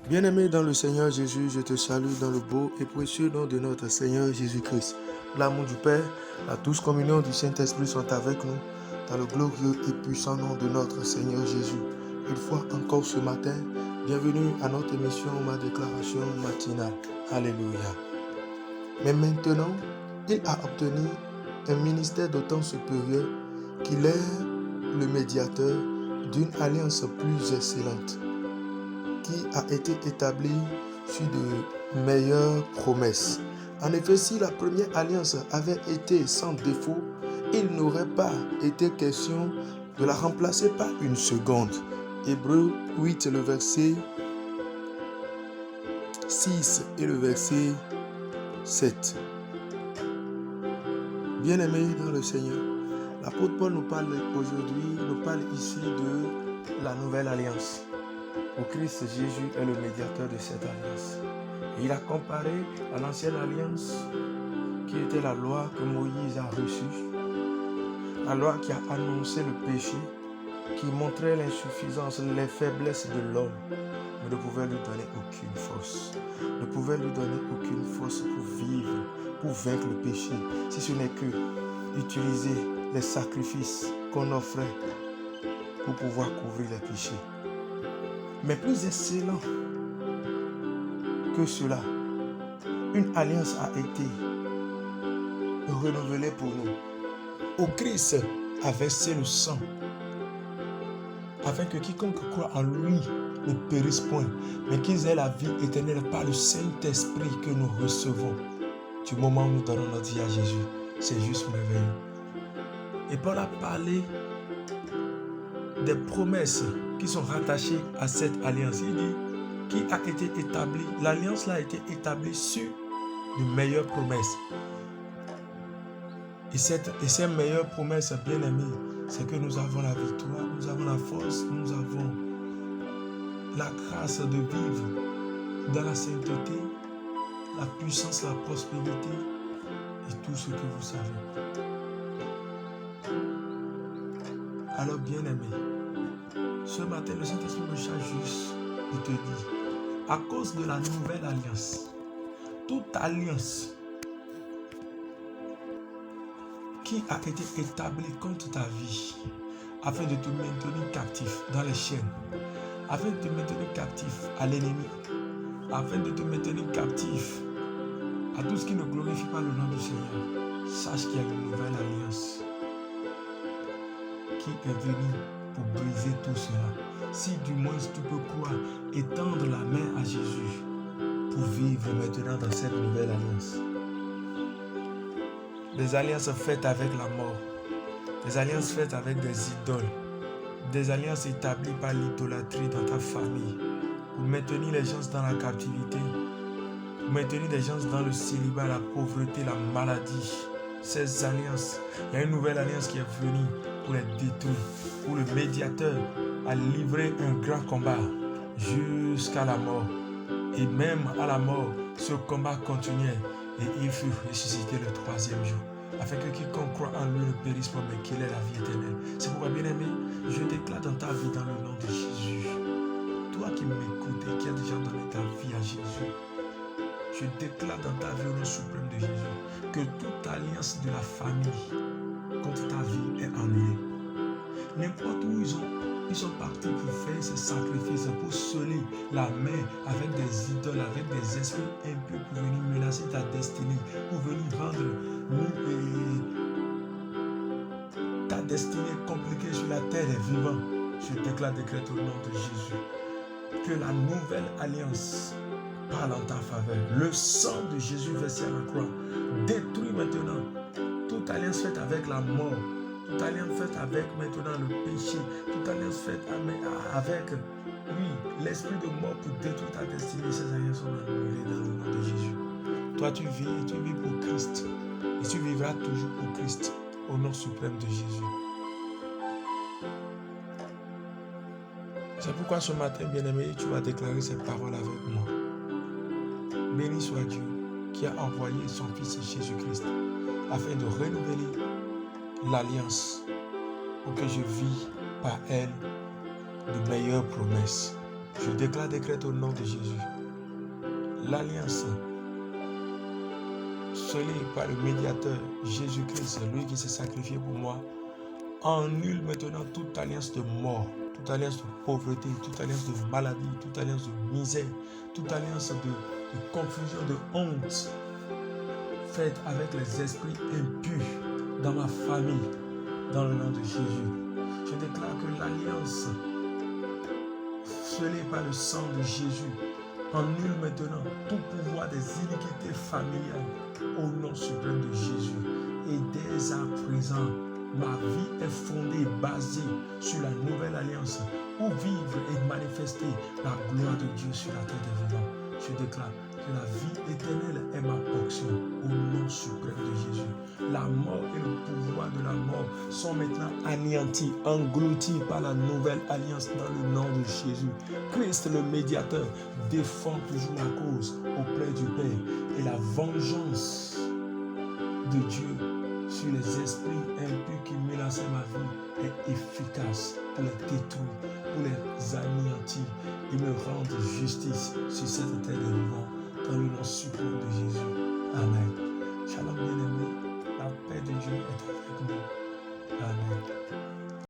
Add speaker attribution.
Speaker 1: Bien-aimé dans le Seigneur Jésus, je te salue dans le beau et précieux nom de notre Seigneur Jésus-Christ. L'amour du Père, la douce communion du Saint-Esprit sont avec nous dans le glorieux et puissant nom de notre Seigneur Jésus. Une fois encore ce matin, bienvenue à notre émission Ma Déclaration matinale. Alléluia. Mais maintenant, il a obtenu un ministère d'autant supérieur qu'il est le médiateur d'une alliance plus excellente, qui a été établi sur de meilleures promesses. En effet, si la première alliance avait été sans défaut, il n'aurait pas été question de la remplacer par une seconde. Hébreux 8, le verset 6 et le verset 7. Bien-aimés dans le Seigneur, l'apôtre Paul nous parle ici de la nouvelle alliance, où Christ Jésus est le médiateur de cette alliance. Et il a comparé à l'ancienne alliance qui était la loi que Moïse a reçue, la loi qui a annoncé le péché, qui montrait l'insuffisance, les faiblesses de l'homme, mais ne pouvait lui donner aucune force. Ne pouvait lui donner aucune force pour vivre, pour vaincre le péché, si ce n'est que utiliser les sacrifices qu'on offrait pour pouvoir couvrir les péchés. Mais plus excellent que cela, une alliance a été renouvelée pour nous, où Christ a versé le sang, afin que quiconque croit en lui ne périsse point, mais qu'ils aient la vie éternelle par le Saint-Esprit que nous recevons du moment où nous donnons notre vie à Jésus. C'est juste merveilleux. Et Paul a parlé des promesses qui sont rattachées à cette alliance. Il dit qui a été établie. L'alliance là a été établie sur de meilleures promesses. Et ces meilleures promesses, bien aimés, c'est que nous avons la victoire, nous avons la force, nous avons la grâce de vivre dans la sainteté, la puissance, la prospérité et tout ce que vous savez. Alors bien aimé, ce matin, le Saint-Esprit me charge juste de te dire, à cause de la nouvelle alliance, toute alliance qui a été établie contre ta vie, afin de te maintenir captif dans les chaînes, afin de te maintenir captif à l'ennemi, afin de te maintenir captif à tout ce qui ne glorifie pas le nom du Seigneur, sache qu'il y a une nouvelle alliance qui est venue pour briser tout cela. Si du moins tu peux croire et tendre la main à Jésus pour vivre maintenant dans cette nouvelle alliance. Des alliances faites avec la mort, des alliances faites avec des idoles, des alliances établies par l'idolâtrie dans ta famille, pour maintenir les gens dans la captivité, pour maintenir les gens dans le célibat, la pauvreté, la maladie. Ces alliances, il y a une nouvelle alliance qui est venue pour les détruire, où le médiateur a livré un grand combat jusqu'à la mort. Et même à la mort, ce combat continuait et il fut ressuscité le troisième jour, afin que quiconque croit en lui ne périsse pas, mais qu'il ait la vie éternelle. C'est pourquoi, bien-aimé, je déclare dans ta vie dans le nom de Jésus, toi qui m'écoutes et qui as déjà donné ta vie à Jésus, je déclare dans ta vie au nom suprême de Jésus que toute alliance de la famille contre ta vie est annulée. N'importe où ils sont partis pour faire ces sacrifices, pour sceller la main avec des idoles, avec des esprits impieux pour venir menacer ta destinée, pour venir rendre ta destinée compliquée sur la terre des vivants. Je déclare, décrète au nom de Jésus que la nouvelle alliance parle en ta faveur. Le sang de Jésus versé à la croix détruit maintenant toute alliance faite avec la mort, toute alliance faite avec maintenant le péché, toute alliance faite avec l'esprit de mort pour détruire ta destinée. Ces alliances sont annulées dans le nom de Jésus. Toi tu vis et tu vis pour Christ et tu vivras toujours pour Christ au nom suprême de Jésus. C'est pourquoi ce matin, bien-aimé, tu vas déclarer ces paroles avec moi. Béni soit Dieu qui a envoyé son Fils Jésus-Christ afin de renouveler l'alliance pour que je vis par elle de meilleures promesses. Je déclare, décrète au nom de Jésus. L'alliance scellée par le médiateur Jésus-Christ, lui qui s'est sacrifié pour moi, annule maintenant toute alliance de mort, toute alliance de pauvreté, toute alliance de maladie, toute alliance de misère, toute alliance de confusion, de honte, faite avec les esprits impurs dans ma famille, dans le nom de Jésus. Je déclare que l'alliance scellée par le sang de Jésus annule maintenant tout pouvoir des iniquités familiales au nom suprême de Jésus. Et dès à présent, ma vie est fondée, basée sur la nouvelle alliance où vivre et manifester la gloire de Dieu sur la terre des vivants. Je déclare que la vie éternelle est ma portion au nom suprême de Jésus. La mort et le pouvoir de la mort sont maintenant anéantis, engloutis par la nouvelle alliance dans le nom de Jésus. Christ le médiateur défend toujours la cause auprès du Père et la vengeance de Dieu sur les esprits impurs qui menaçaient ma vie est efficace pour les détruire, pour les anéantir et me rendre justice sur cette terre de vivants dans le nom suprême de Jésus. Amen. Shalom bien-aimé, la paix de Dieu est avec nous. Amen.